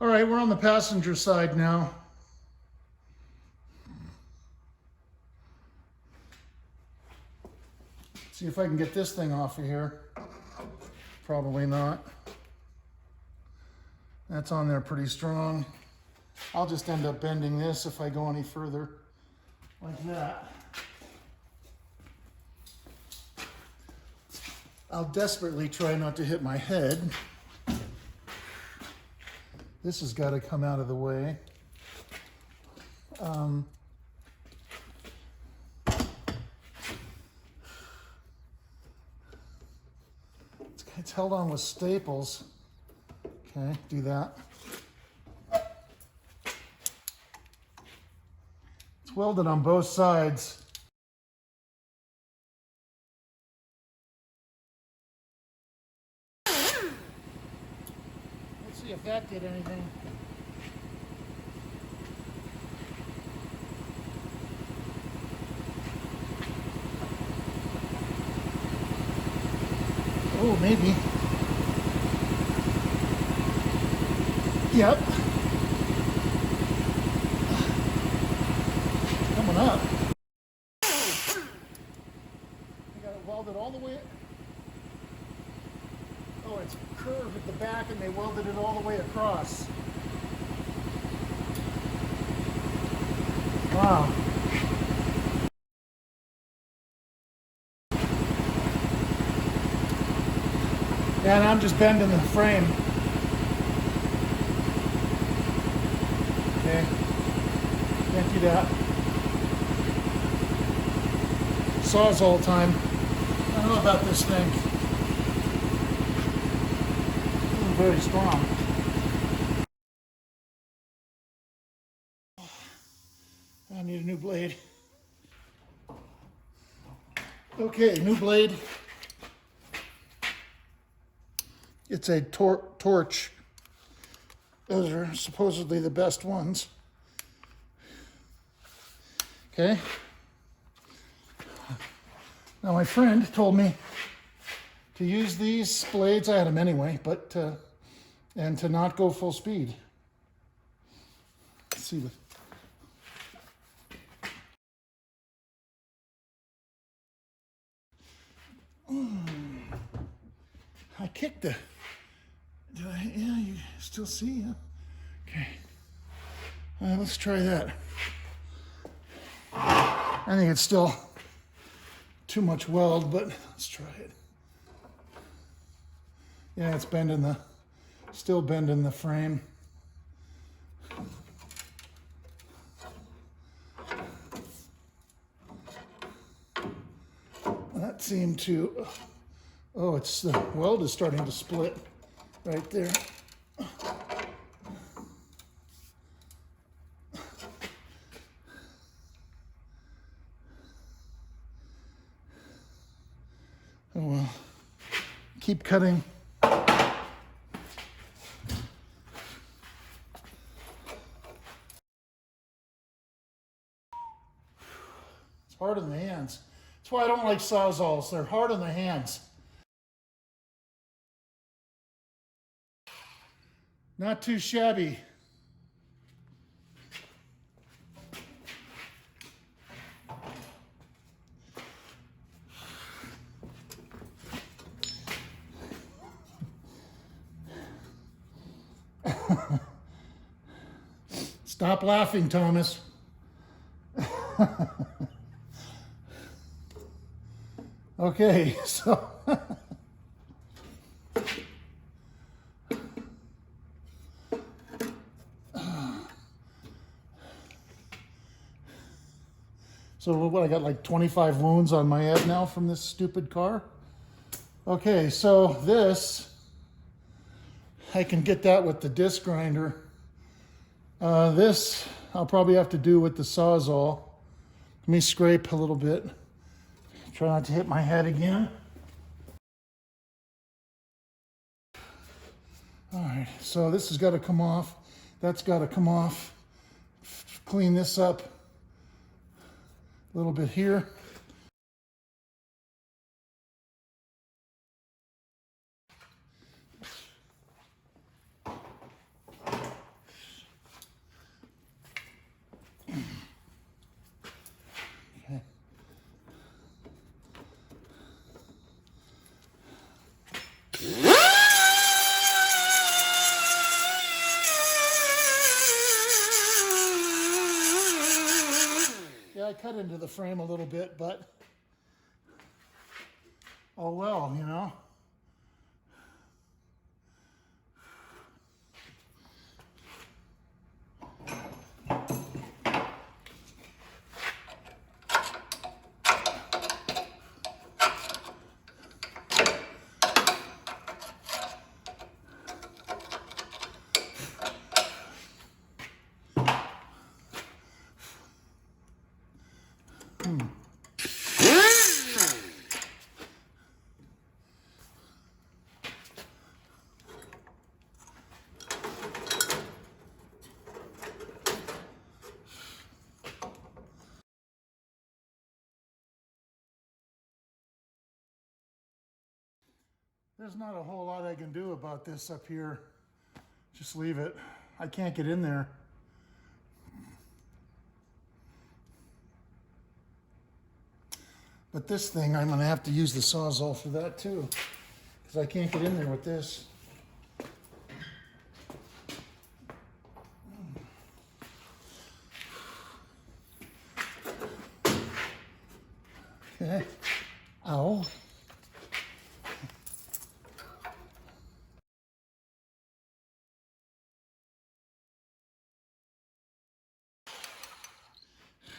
All right, we're on the passenger side now. See if I can get this thing off of here. Probably not. That's on there pretty strong. I'll just end up bending this if I go any further, like that. I'll desperately try not to hit my head. This has got to come out of the way. It's held on with staples. Okay, do that. It's welded on both sides. Let's see if that did anything. Oh, maybe. Yep. Coming up. I got it welded all the way. Oh, it's curved at the back and they welded it all the way across. Wow. Yeah, and I'm just bending the frame. Okay. Can't do that. Sawzall time. I don't know about this thing. It's very strong. I need a new blade. Okay, new blade. It's a torch. Those are supposedly the best ones. Okay. Now my friend told me to use these blades. I had them anyway, but and to not go full speed. Let's see. I kicked the. Did I? Yeah, you still see? Yeah. Okay. Let's try that. I think it's still too much weld, but let's try it. Yeah, it's still bending the frame. That seemed to. Oh, it's the weld is starting to split right there. Oh well, keep cutting. It's hard in the hands. That's why I don't like Sawzalls. They're hard on the hands. Not too shabby. Stop laughing, Thomas. Okay, so what, I got like 25 wounds on my head now from this stupid car. Okay, so this, I can get that with the disc grinder. This, I'll probably have to do with the Sawzall. Let me scrape a little bit. Try not to hit my head again. All right, so this has got to come off. That's got to come off. Clean this up a little bit here. Yeah, I cut into the frame a little bit, but oh well, you know. There's not a whole lot I can do about this up here. Just leave it. I can't get in there. But this thing, I'm gonna have to use the Sawzall for that too, because I can't get in there with this. Okay. Ow.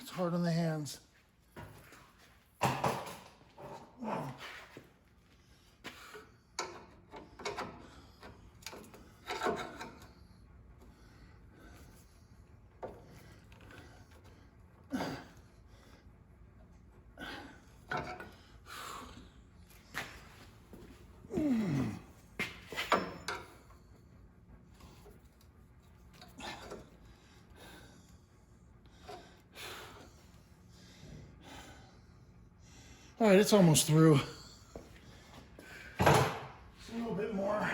It's hard on the hands. All right, it's almost through. Just a little bit more.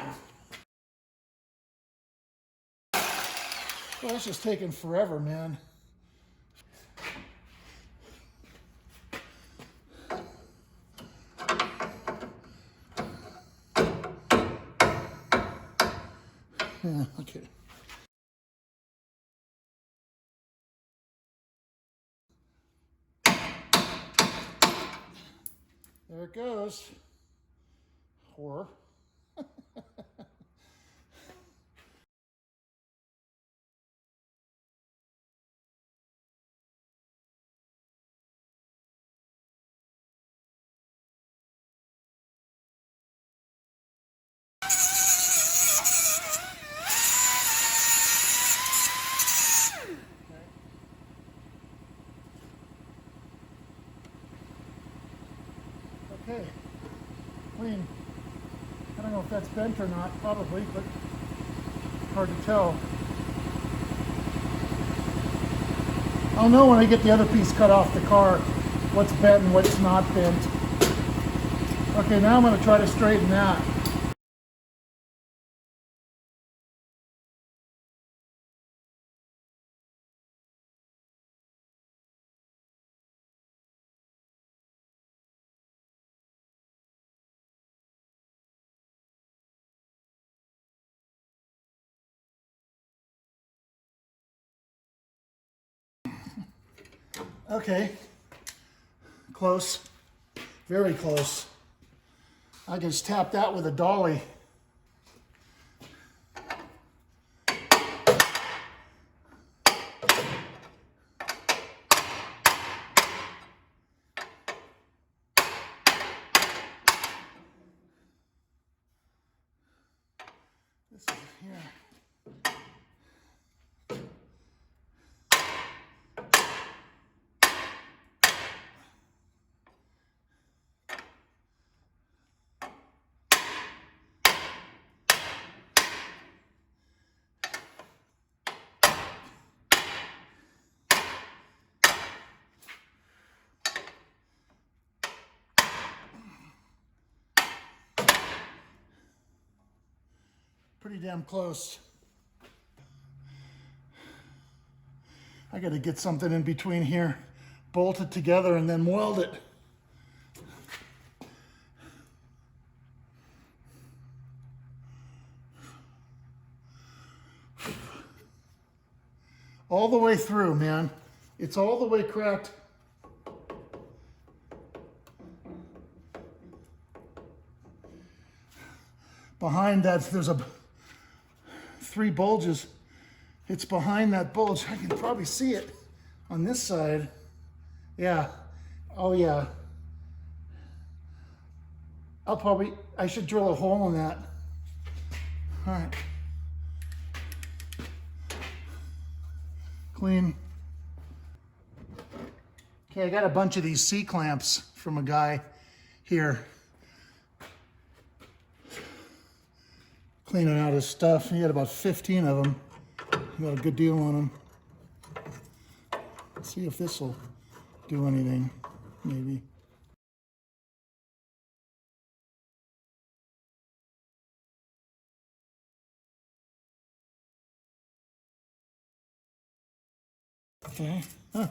Well, it's just taking forever, man. Yeah, okay. There it goes. Whore. Okay. Clean. I don't know if that's bent or not, probably, but hard to tell. I'll know when I get the other piece cut off the car what's bent and what's not bent. Okay, now I'm going to try to straighten that. Okay, close, very close. I can just tap that with a dolly. This is here. Pretty damn close. I got to get something in between here, bolt it together and then weld it. All the way through, man. It's all the way cracked behind that, there's 3 bulges. It's behind that bulge. I can probably see it on this side. Yeah. Oh yeah. I should drill a hole in that. All right. Clean. Okay, I got a bunch of these C-clamps from a guy here. Cleaning out his stuff. He had about 15 of them. He got a good deal on them. Let's see if this will do anything, maybe. Okay, huh.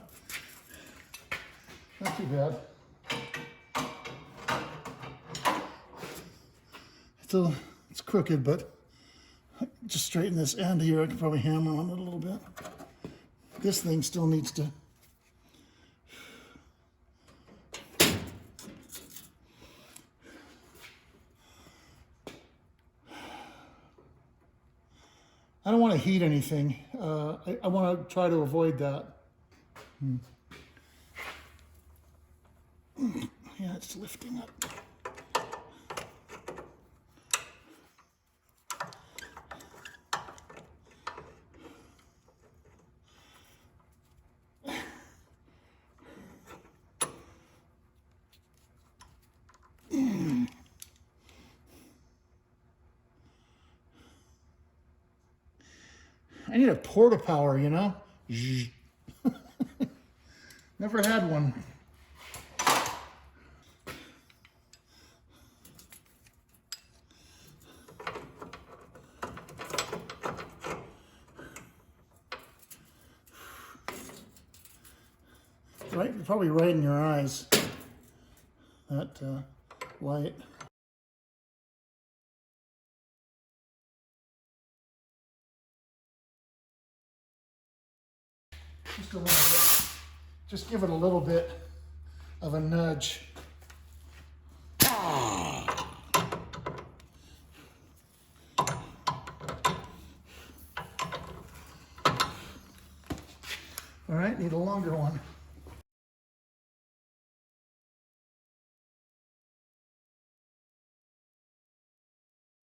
Not too bad. It's crooked, but just straighten this end here. I can probably hammer on it a little bit. This thing still needs to. I don't want to heat anything. I want to try to avoid that. Yeah, it's lifting up. I need a porta power, you know? Never had one. Right, probably right in your eyes. That light. Just a little bit. Just give it a little bit of a nudge. All right, need a longer one.